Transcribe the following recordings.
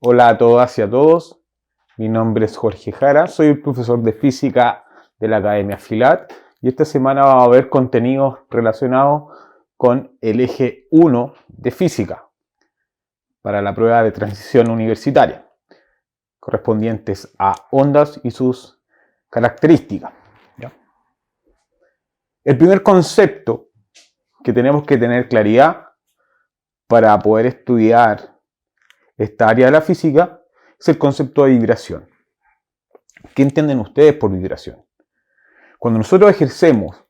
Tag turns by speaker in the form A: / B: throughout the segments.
A: Hola a todas y a todos, mi nombre es Jorge Jara, soy el profesor de física de la Academia Filat y esta semana vamos a ver contenidos relacionados con el eje 1 de física para la prueba de transición universitaria, correspondientes a ondas y sus características. ¿Ya? El primer concepto que tenemos que tener claridad para poder estudiar esta área de la física es el concepto de vibración. ¿Qué entienden ustedes por vibración? Cuando nosotros ejercemos,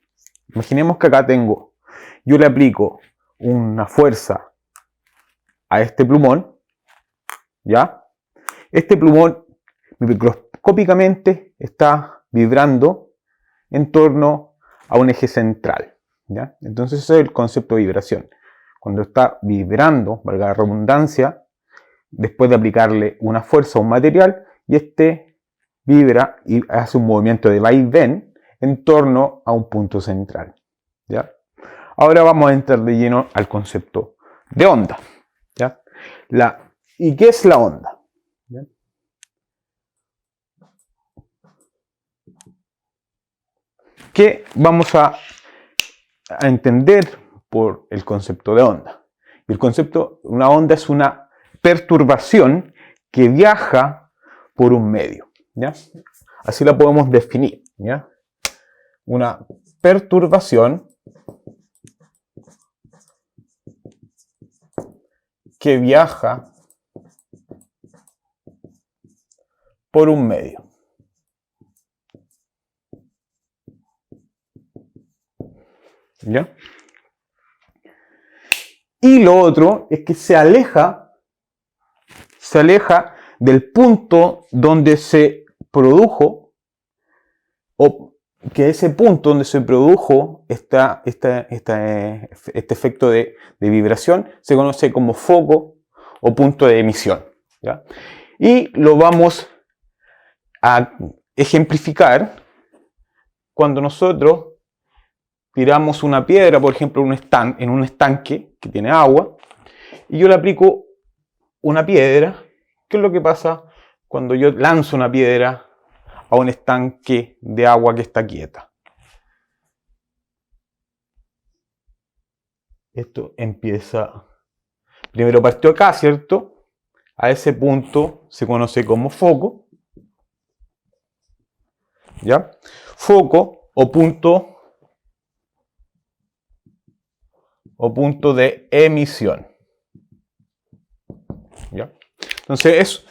A: imaginemos que acá yo le aplico una fuerza a este plumón, ¿ya? Este plumón microscópicamente está vibrando en torno a un eje central, ¿ya? Entonces ese es el concepto de vibración. Cuando está vibrando, valga la redundancia, después de aplicarle una fuerza a un material, y este vibra y hace un movimiento de vaivén en torno a un punto central. ¿Ya? Ahora vamos a entrar de lleno al concepto de onda. ¿Ya? ¿Y qué es la onda? ¿Ya? ¿Qué vamos a entender por el concepto de onda? El concepto de una onda es una perturbación que viaja por un medio. ¿Ya? Así la podemos definir. ¿Ya? Una perturbación que viaja por un medio. ¿Ya? Y lo otro es que se aleja del punto donde se produjo, o que ese punto donde se produjo este efecto de vibración se conoce como foco o punto de emisión. ¿Ya? Y lo vamos a ejemplificar cuando nosotros tiramos una piedra, por ejemplo, en un estanque que tiene agua, y yo le aplico una piedra. ¿Qué es lo que pasa cuando yo lanzo una piedra a un estanque de agua que está quieta? Esto empieza, primero partió acá, ¿cierto? A ese punto se conoce como foco, ¿ya? Foco o punto de emisión. ¿Ya? Entonces,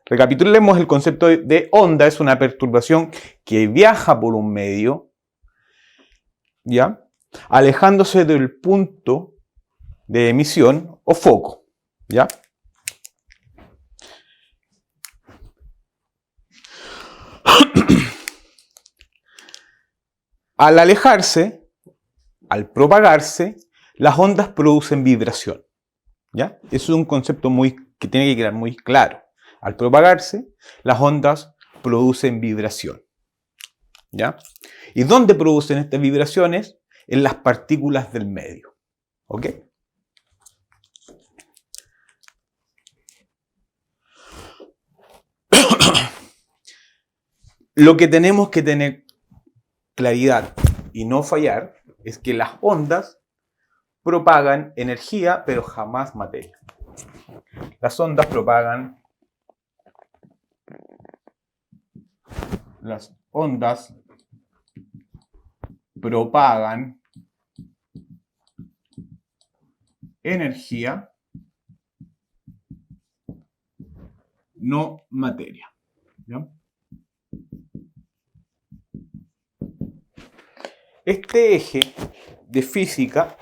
A: recapitulemos el concepto de onda. Es una perturbación que viaja por un medio, ¿ya? Alejándose del punto de emisión o foco, ¿ya? Al alejarse, al propagarse, las ondas producen vibración, ¿ya? Eso es un concepto que tiene que quedar muy claro. Al propagarse, las ondas producen vibración, ¿ya? ¿Y dónde producen estas vibraciones? En las partículas del medio, ¿ok? Lo que tenemos que tener claridad y no fallar es que las ondas propagan energía, pero jamás materia. Las ondas propagan energía, no materia. ¿Ya? Este eje de física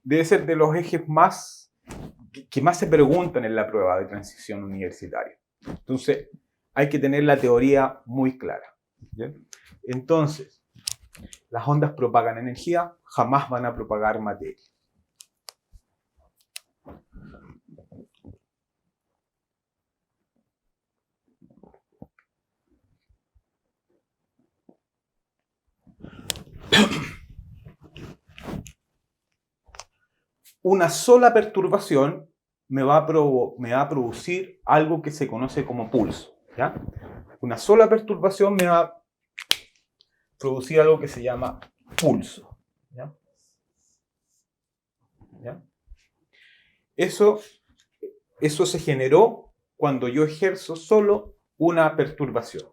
A: debe ser de los ejes que más se preguntan en la prueba de transición universitaria. Entonces, hay que tener la teoría muy clara. ¿Bien? Entonces, las ondas propagan energía, jamás van a propagar materia. una sola perturbación me va a producir algo que se conoce como pulso. ¿Ya? Una sola perturbación me va a producir algo que se llama pulso. ¿Ya? ¿Ya? Eso se generó cuando yo ejerzo solo una perturbación.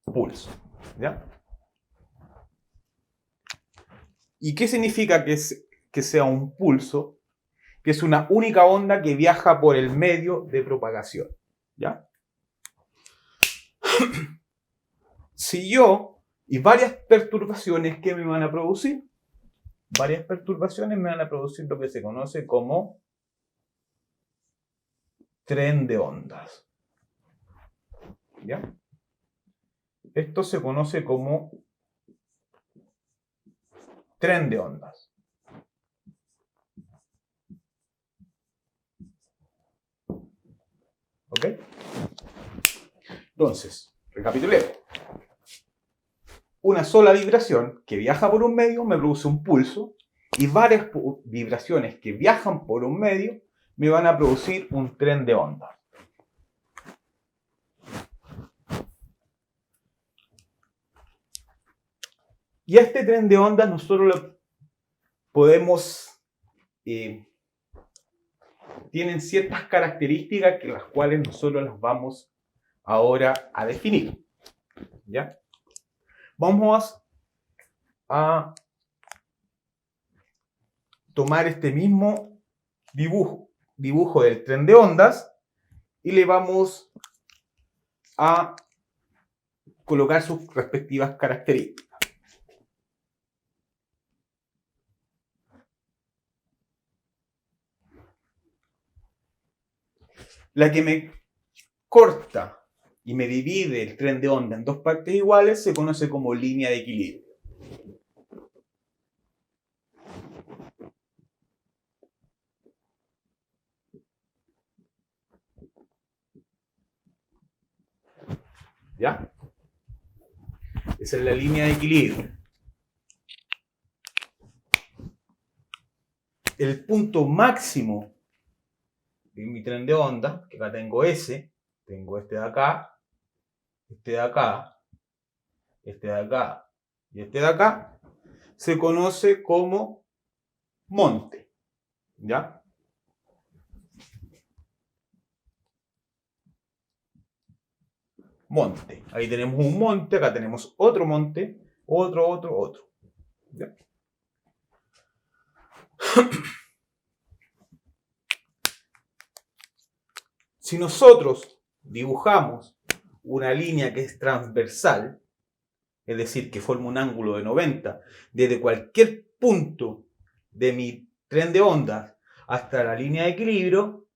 A: Pulso. ¿Ya? ¿Y qué significa que sea un pulso? Que es una única onda que viaja por el medio de propagación. ¿Ya? Si yo, y varias perturbaciones, ¿qué me van a producir? Varias perturbaciones me van a producir lo que se conoce como tren de ondas. ¿Ya? Esto se conoce como tren de ondas. ¿Ok? Entonces, recapitulemos. Una sola vibración que viaja por un medio me produce un pulso y varias vibraciones que viajan por un medio me van a producir un tren de ondas. Y a este tren de ondas nosotros lo podemos... tienen ciertas características que las cuales nosotros las vamos ahora a definir. ¿Ya? Vamos a tomar este mismo dibujo del tren de ondas y le vamos a colocar sus respectivas características. La que me corta y me divide el tren de onda en dos partes iguales se conoce como línea de equilibrio. ¿Ya? Esa es la línea de equilibrio. El punto máximo de mi tren de onda, que acá tengo S, tengo este de acá, este de acá, este de acá y este de acá, se conoce como monte. ¿Ya? Monte. Ahí tenemos un monte, acá tenemos otro monte, otro. ¿Ya? Si nosotros dibujamos una línea que es transversal, es decir, que forma un ángulo de 90, desde cualquier punto de mi tren de ondas hasta la línea de equilibrio,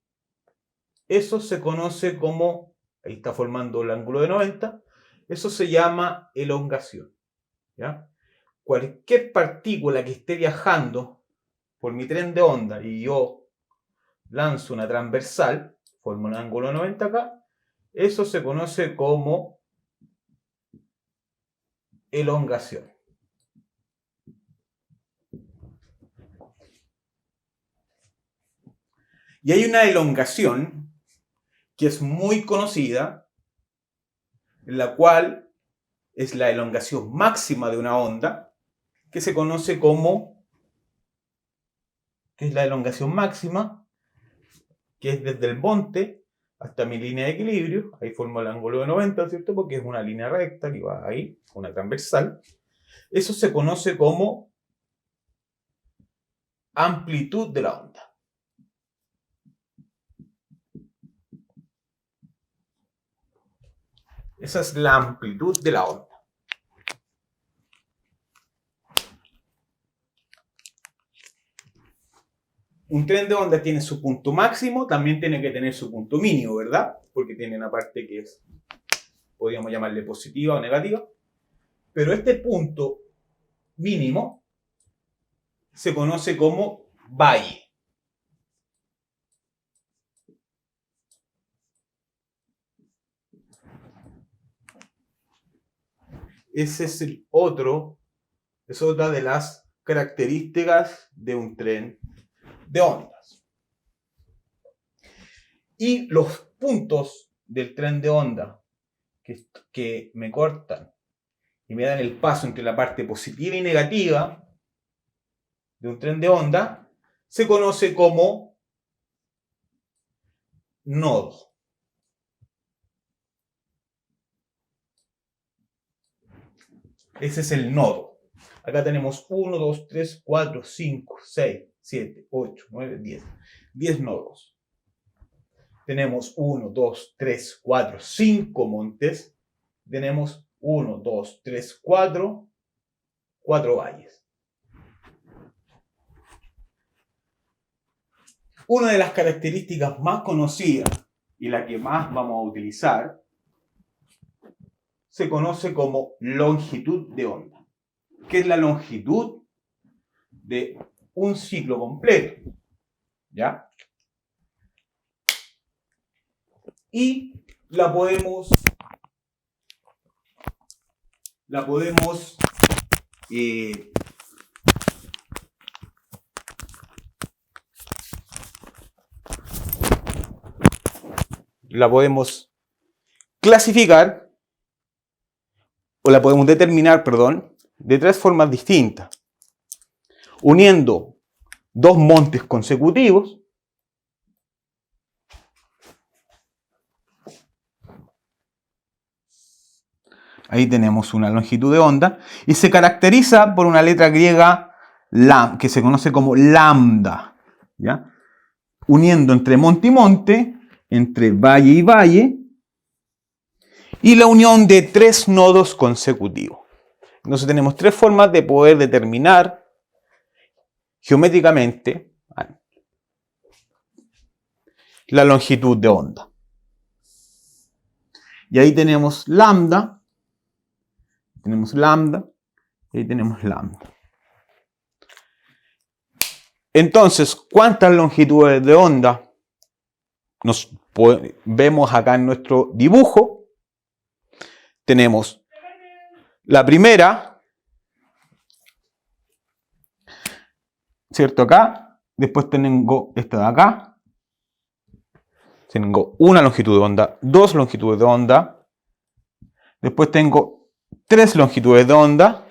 A: eso se conoce como, ahí está formando el ángulo de 90, eso se llama elongación. ¿Ya? Cualquier partícula que esté viajando por mi tren de onda y yo lanzo una transversal, forma un ángulo de 90 acá, eso se conoce como elongación. Y hay una elongación que es muy conocida, en la cual es la elongación máxima de una onda, que se conoce como, que es la elongación máxima, que es desde el monte hasta mi línea de equilibrio, ahí formo el ángulo de 90, ¿cierto? Porque es una línea recta que va ahí, una transversal. Eso se conoce como amplitud de la onda. Esa es la amplitud de la onda. Un tren de onda tiene su punto máximo, también tiene que tener su punto mínimo, ¿verdad? Porque tiene una parte que es, podríamos llamarle positiva o negativa. Pero este punto mínimo se conoce como valle. Ese es el otro Es otra de las características de un tren de ondas. Y los puntos del tren de onda que me cortan y me dan el paso entre la parte positiva y negativa de un tren de onda se conoce como nodo. Ese es el nodo. Acá tenemos 1, 2, 3, 4, 5, 6, 7, 8, 9, 10. 10 nodos. Tenemos 1, 2, 3, 4, 5 montes. Tenemos 1, 2, 3, 4 valles. Una de las características más conocidas y la que más vamos a utilizar se conoce como longitud de onda. ¿Qué es la longitud de un ciclo completo? ¿Ya? Y la podemos clasificar o la podemos determinar, perdón, de tres formas distintas. Uniendo dos montes consecutivos, ahí tenemos una longitud de onda, y se caracteriza por una letra griega que se conoce como lambda, ¿ya? Uniendo entre monte y monte, entre valle y valle, y la unión de tres nodos consecutivos. Entonces tenemos tres formas de poder determinar geométricamente la longitud de onda. Y ahí tenemos lambda, y ahí tenemos lambda. Entonces, ¿cuántas longitudes de onda vemos acá en nuestro dibujo? Tenemos la primera, ¿cierto? Acá. Después tengo esta de acá. Tengo una longitud de onda, dos longitudes de onda. Después tengo tres longitudes de onda.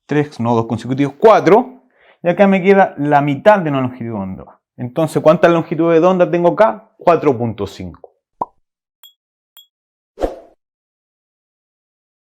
A: Tres nodos consecutivos, 4. Y acá me queda la mitad de una longitud de onda. Entonces, ¿cuántas longitudes de onda tengo acá? 4.5.